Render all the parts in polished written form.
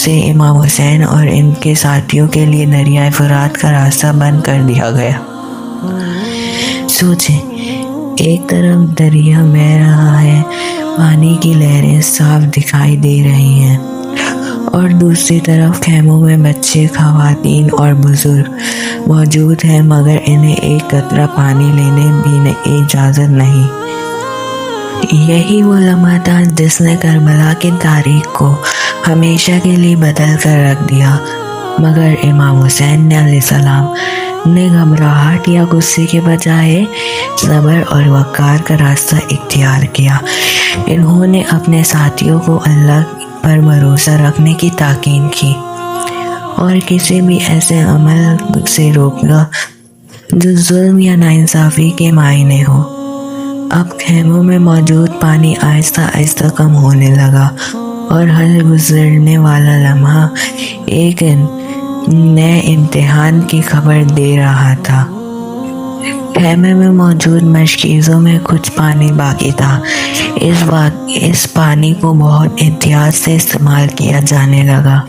سے امام حسین اور ان کے ساتھیوں کے لیے دریائے فرات کا راستہ بند کر دیا گیا۔ سوچیں، ایک طرف دریا بہہ رہا ہے، پانی کی لہریں صاف دکھائی دے رہی ہیں، اور دوسری طرف خیموں میں بچے، خواتین اور بزرگ موجود ہیں، مگر انہیں ایک قطرہ پانی لینے بھی اجازت نہیں۔ یہی وہ لمحہ تھا جس نے کربلا کی تاریخ کو ہمیشہ کے لیے بدل کر رکھ دیا، مگر امام حسین علیہ السلام نے گھبراہٹ یا غصے کے بجائے صبر اور وقار کا راستہ اختیار کیا۔ انہوں نے اپنے ساتھیوں کو اللہ پر بھروسہ رکھنے کی تاکید کی اور کسی بھی ایسے عمل سے روکا جو ظلم یا ناانصافی کے معنی ہو۔ اب خیموں میں موجود پانی آہستہ آہستہ کم ہونے لگا اور ہر گزرنے والا لمحہ ایک نئے امتحان کی خبر دے رہا تھا۔ خیمے میں موجود مشکیزوں میں کچھ پانی باقی تھا۔ اس پانی کو بہت احتیاط سے استعمال کیا جانے لگا۔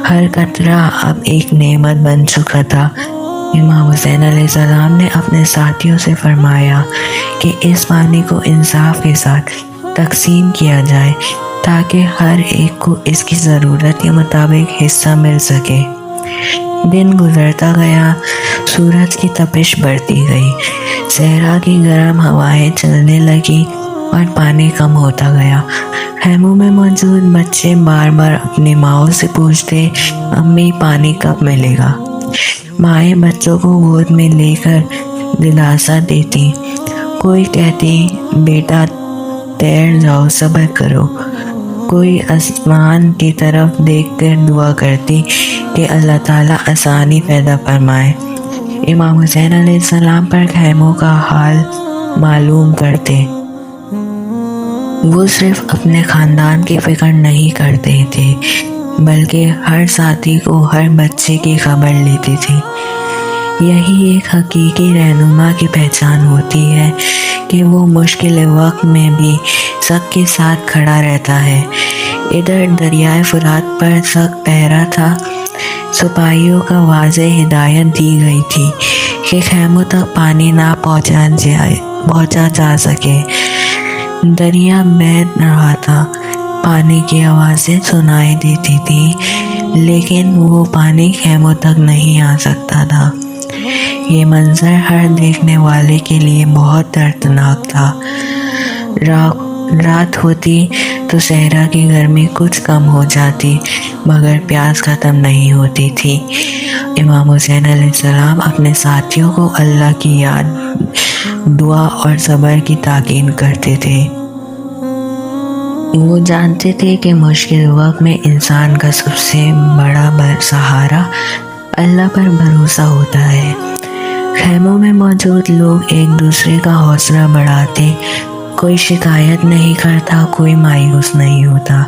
ہر قطرہ اب ایک نعمت بن چکا تھا۔ امام حسین علیہ السلام نے اپنے ساتھیوں سے فرمایا کہ اس پانی کو انصاف کے ساتھ تقسیم کیا جائے تاکہ ہر ایک کو اس کی ضرورت کے مطابق حصہ مل سکے۔ دن گزرتا گیا، سورج کی تپش بڑھتی گئی، صحرا کی گرم ہوائیں چلنے لگیں اور پانی کم ہوتا گیا۔ خیموں میں موجود بچے بار بار اپنی ماؤں سے پوچھتے، امی پانی کب ملے گا؟ مائیں بچوں کو گود میں لے کر دلاسا دیتی، کوئی کہتی بیٹا تیر جاؤ، صبر کرو، کوئی آسمان کی طرف دیکھ کر دعا کرتی کہ اللہ تعالیٰ آسانی پیدا فرمائے۔ امام حسین علیہ السلام پر خیموں کا حال معلوم کرتے۔ وہ صرف اپنے خاندان کی فکر نہیں کرتے تھے بلکہ ہر ساتھی کو، ہر بچے کی خبر لیتی تھی۔ یہی ایک حقیقی رہنما کی پہچان ہوتی ہے کہ وہ مشکل وقت میں بھی سب کے ساتھ کھڑا رہتا ہے۔ ادھر دریائے فرات پر سخت پہرا تھا، سپاہیوں کا واضح ہدایت دی گئی تھی کہ خیموں تک پانی نہ پہنچا جا سکے۔ دریا بہہ رہا تھا، پانی کی آوازیں سنائی دیتی تھی، لیکن وہ پانی خیموں تک نہیں آ سکتا تھا۔ یہ منظر ہر دیکھنے والے کے لیے بہت دردناک تھا۔ رات ہوتی تو صحرا کی گرمی کچھ کم ہو جاتی، مگر پیاس ختم نہیں ہوتی تھی۔ امام حسین علیہ السلام اپنے ساتھیوں کو اللہ کی یاد، دعا اور صبر کی تاکید کرتے تھے۔ وہ جانتے تھے کہ مشکل وقت میں انسان کا سب سے بڑا سہارا اللہ پر بھروسہ ہوتا ہے۔ خیموں میں موجود لوگ ایک دوسرے کا حوصلہ بڑھاتے، کوئی شکایت نہیں کرتا، کوئی مایوس نہیں ہوتا۔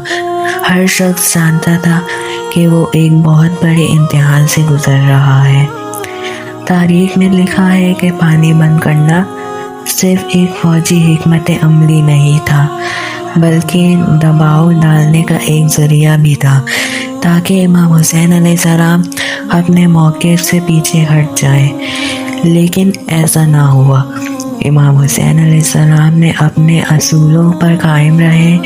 ہر شخص جانتا تھا کہ وہ ایک بہت بڑے امتحان سے گزر رہا ہے۔ تاریخ میں لکھا ہے کہ پانی بند کرنا صرف ایک فوجی حکمت عملی نہیں تھا بلکہ دباؤ ڈالنے کا ایک ذریعہ بھی تھا تاکہ امام حسین علیہ السلام اپنے موقف سے پیچھے ہٹ جائیں، لیکن ایسا نہ ہوا۔ امام حسین علیہ السلام نے اپنے اصولوں پر قائم رہے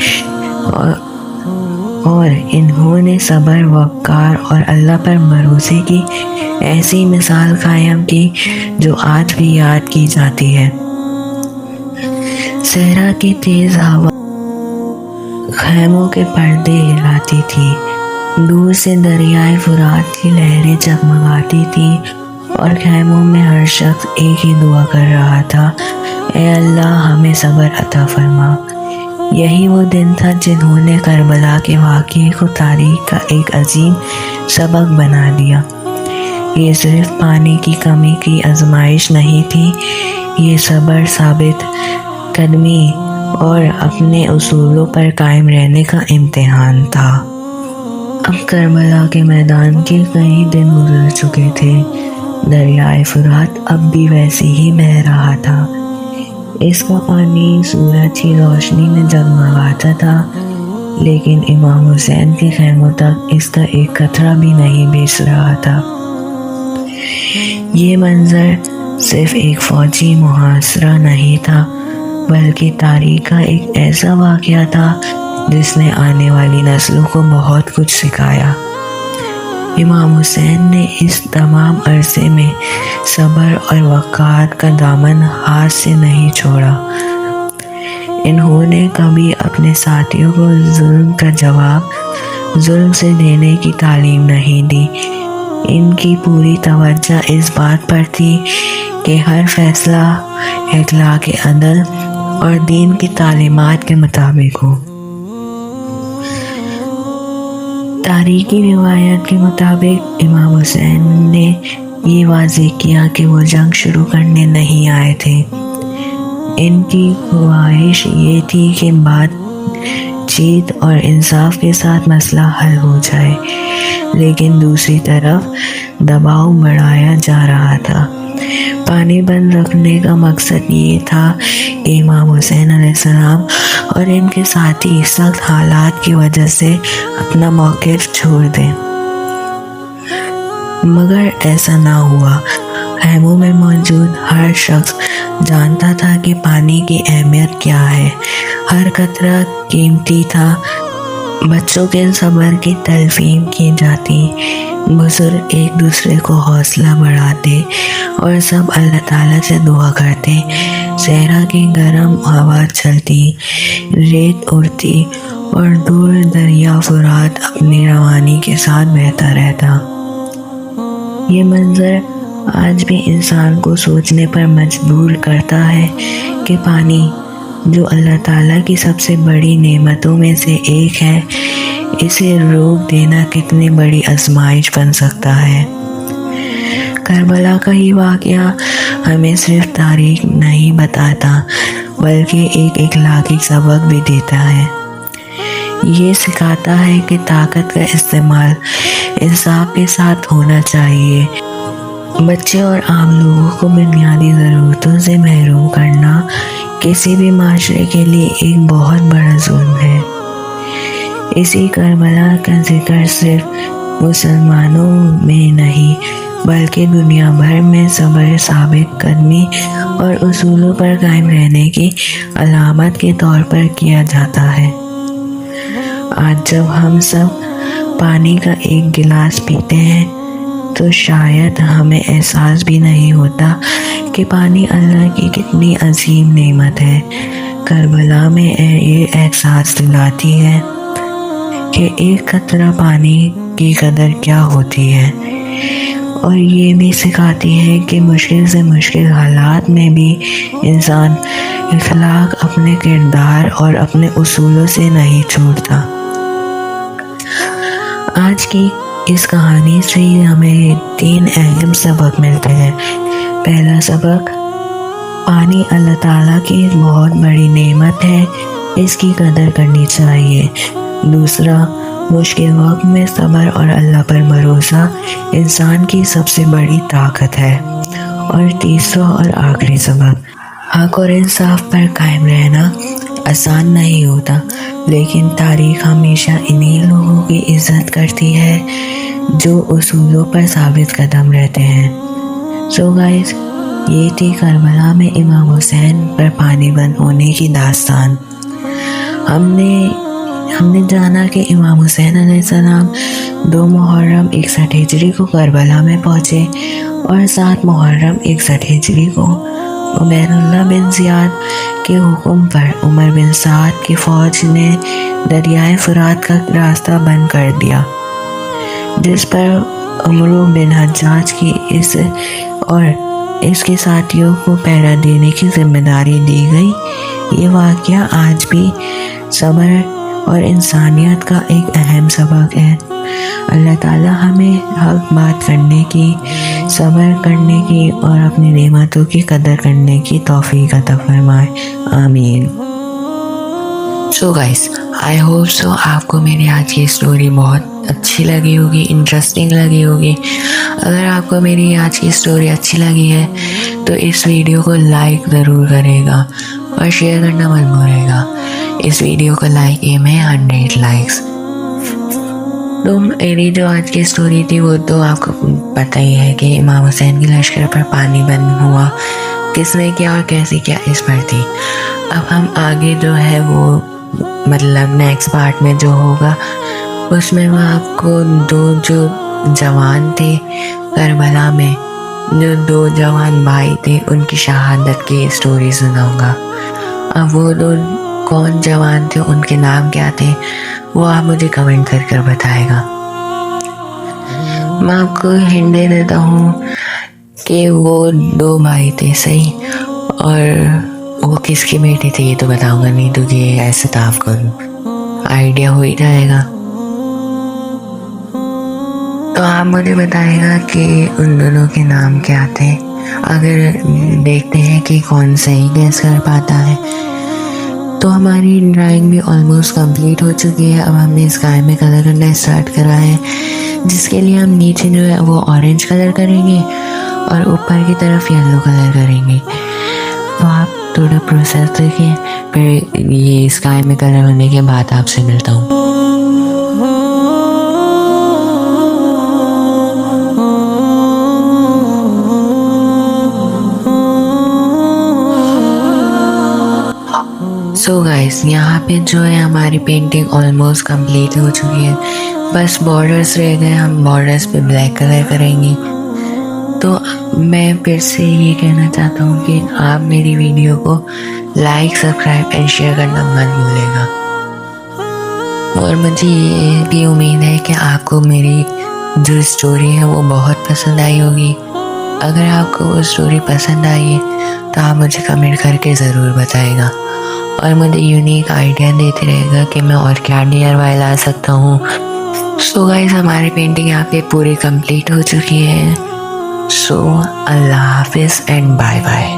اور انہوں نے صبر، وقار اور اللہ پر بھروسے کی ایسی مثال قائم کی جو آج بھی یاد کی جاتی ہے۔ صحرا کی تیز ہوا خیموں کے پردے ہلاتی تھی، دور سے دریائے فرات کی لہریں جگمگاتی تھیں اور خیموں میں ہر شخص ایک ہی دعا کر رہا تھا، اے اللہ ہمیں صبر عطا فرما۔ یہی وہ دن تھا جنہوں نے کربلا کے واقعے کو تاریخ کا ایک عظیم سبق بنا دیا۔ یہ صرف پانی کی کمی کی آزمائش نہیں تھی، یہ صبر، ثابت قدمی اور اپنے اصولوں پر قائم رہنے کا امتحان تھا۔ اب کربلا کے میدان کے کئی دن گزر چکے تھے۔ دریائے فرات اب بھی ویسے ہی بہہ رہا تھا۔ اس کا پانی سورج کی روشنی میں جگمگاتا تھا، لیکن امام حسین کے خیموں تک اس کا ایک قطرہ بھی نہیں بیچ رہا تھا۔ یہ منظر صرف ایک فوجی محاصرہ نہیں تھا، بلکہ تاریخ کا ایک ایسا واقعہ تھا جس نے آنے والی نسلوں کو بہت کچھ سکھایا۔ امام حسین نے اس تمام عرصے میں صبر اور وقار کا دامن ہاتھ سے نہیں چھوڑا۔ انہوں نے کبھی اپنے ساتھیوں کو ظلم کا جواب ظلم سے دینے کی تعلیم نہیں دی۔ ان کی پوری توجہ اس بات پر تھی کہ ہر فیصلہ اخلاق عدل اور دین کی تعلیمات کے مطابق ہو۔ تاریخی روایت کے مطابق امام حسین نے یہ واضح کیا کہ وہ جنگ شروع کرنے نہیں آئے تھے۔ ان کی خواہش یہ تھی کہ بات چیت اور انصاف کے ساتھ مسئلہ حل ہو جائے، لیکن دوسری طرف دباؤ بڑھایا جا رہا تھا۔ پانی بند رکھنے کا مقصد یہ تھا کہ امام حسین علیہ السلام اور ان کے ساتھی سخت حالات کی وجہ سے اپنا موقف چھوڑ دیں، مگر ایسا نہ ہوا۔ خیموں میں موجود ہر شخص جانتا تھا کہ پانی کی اہمیت کیا ہے، ہر قطرہ قیمتی تھا۔ بچوں کے صبر کی تلقین کی جاتی، بزرگ ایک دوسرے کو حوصلہ بڑھاتے اور سب اللہ تعالیٰ سے دعا کرتے۔ صحرا کی گرم ہوا چلتی، ریت اڑتی اور دور دریا فرات اپنی روانی کے ساتھ بہتا رہتا۔ یہ منظر آج بھی انسان کو سوچنے پر مجبور کرتا ہے کہ پانی، جو اللہ تعالیٰ کی سب سے بڑی نعمتوں میں سے ایک ہے، اسے روک دینا کتنی بڑی آزمائش بن سکتا ہے۔ کربلا کا یہ واقعہ ہمیں صرف تاریخ نہیں بتاتا، بلکہ ایک اخلاقی سبق بھی دیتا ہے۔ یہ سکھاتا ہے کہ طاقت کا استعمال انصاف کے ساتھ ہونا چاہیے۔ بچے اور عام لوگوں کو بنیادی ضرورتوں سے محروم کرنا کسی بھی معاشرے کے لیے ایک بہت بڑا ظلم ہے۔ اسی کربلا کا ذکر صرف مسلمانوں میں نہیں بلکہ دنیا بھر میں صبر، ثابت قدمی اور اصولوں پر قائم رہنے کی علامت کے طور پر کیا جاتا ہے۔ آج جب ہم سب پانی کا ایک گلاس پیتے ہیں تو شاید ہمیں احساس بھی نہیں ہوتا کہ پانی اللہ کی کتنی عظیم نعمت ہے۔ کربلا میں یہ احساس دلاتی ہے کہ ایک قطرہ پانی کی قدر کیا ہوتی ہے، اور یہ بھی سکھاتی ہے کہ مشکل سے مشکل حالات میں بھی انسان اخلاق، اپنے کردار اور اپنے اصولوں سے نہیں چھوڑتا۔ آج کی اس کہانی سے ہمیں 3 اہم سبق ملتے ہیں۔ پہلا سبق، پانی اللہ تعالیٰ کی بہت بڑی نعمت ہے، اس کی قدر کرنی چاہیے۔ دوسرا، مشکل وقت میں صبر اور اللہ پر بھروسہ انسان کی سب سے بڑی طاقت ہے۔ اور تیسرا اور آخری سبق، حق اور انصاف پر قائم رہنا آسان نہیں ہوتا، لیکن تاریخ ہمیشہ انہی لوگوں کی عزت کرتی ہے جو اصولوں پر ثابت قدم رہتے ہیں۔ سو گائز، یہ تھی کربلا میں امام حسین پر پانی بند ہونے کی داستان۔ ہم نے جانا کہ امام حسین علیہ السلام 2 محرم 61 ہجری کو کربلا میں پہنچے، اور 7 محرم 61 ہجری کو عبید اللہ بن زیاد کے حکم پر عمر بن سعد کی فوج نے دریائے فرات کا راستہ بند کر دیا، جس پر عمرو بن حجاج کی اور اس کے ساتھیوں کو پہرا دینے کی ذمہ داری دی گئی۔ یہ واقعہ آج بھی صبر اور انسانیت کا ایک اہم سبق ہے۔ اللہ تعالیٰ ہمیں حق بات کرنے کی، صبر کرنے کی اور اپنی نعمتوں کی قدر کرنے کی توفیق عطا فرمائے، آمین۔ So guys, I hope so آپ کو میری آج کی اسٹوری بہت اچھی لگی ہوگی، انٹرسٹنگ لگی ہوگی۔ اگر آپ کو میری آج کی اسٹوری اچھی لگی ہے تو اس ویڈیو کو لائک ضرور کرے گا اور شیئر کرنا مت بھولے گا۔ اس ویڈیو کو لائک ایم ہے 100 لائکس. تو میری جو آج کی اسٹوری تھی وہ تو آپ کو پتہ ہی ہے کہ امام حسین کی لشکر پر پانی بند ہوا کس نے کیا اور کیسے کیا اس پر تھی. اب ہم آگے جو ہے وہ مطلب نیکسٹ پارٹ میں جو ہوگا اس میں میں آپ کو دو جو جوان تھے کربلا میں، جو دو جوان بھائی تھے، ان کی شہادت کی اسٹوری سناؤں گا. اب وہ دو کون جوان تھے، ان کے نام کیا تھے، وہ آپ مجھے کمنٹ کر کر بتائے گا. میں آپ کو ہنٹ دے دیتا ہوں کہ وہ دو بھائی تھے، صحیح، اور وہ کس کی بیٹی تھی یہ تو بتاؤں گا نہیں، تو یہ ایسے تو آپ کو آئیڈیا ہو ہی جائے گا. تو آپ مجھے بتائے گا کہ ان دونوں کے نام کیا تھے. اگر دیکھتے ہیں کہ کون صحیح گیس کر پاتا ہے. تو ہماری ڈرائنگ بھی آلموسٹ کمپلیٹ ہو چکی ہے. اب ہم نے اسکائی میں کلر کرنا اسٹارٹ کرا ہے، جس کے لیے ہم نیچے جو ہے وہ اورنج کلر کریں گے اور اوپر کی طرف یلو کلر کریں گے. تو آپ تھوڑا پروسیس دیکھیں، پھر یہ اسکائی میں کلر ہونے کے بعد آپ سے ملتا ہوں. سو گائز، یہاں پہ جو ہے ہماری پینٹنگ آلموسٹ کمپلیٹ ہو چکی ہے. بس بارڈرز رہ گئے، ہم بارڈرز پہ بلیک کلر کریں گے. تو میں پھر سے یہ کہنا چاہتا ہوں کہ آپ میری ویڈیو کو لائک، سبسکرائب اینڈ شیئر کرنا مت بھولے گا. اور مجھے یہ بھی امید ہے کہ آپ کو میری جو اسٹوری ہے وہ بہت پسند آئی ہوگی. اگر آپ کو وہ اسٹوری پسند آئی ہے تو آپ مجھے کمنٹ کر کے ضرور بتائے گا، اور مجھے یونیک آئیڈیا دیتے رہے گا کہ میں اور کیا DIY لا سکتا ہوں. سو گائز، ہماری پینٹنگ یہاں پہ پوری کمپلیٹ ہو چکی ہے. سو اللہ حافظ اینڈ بائے بائے.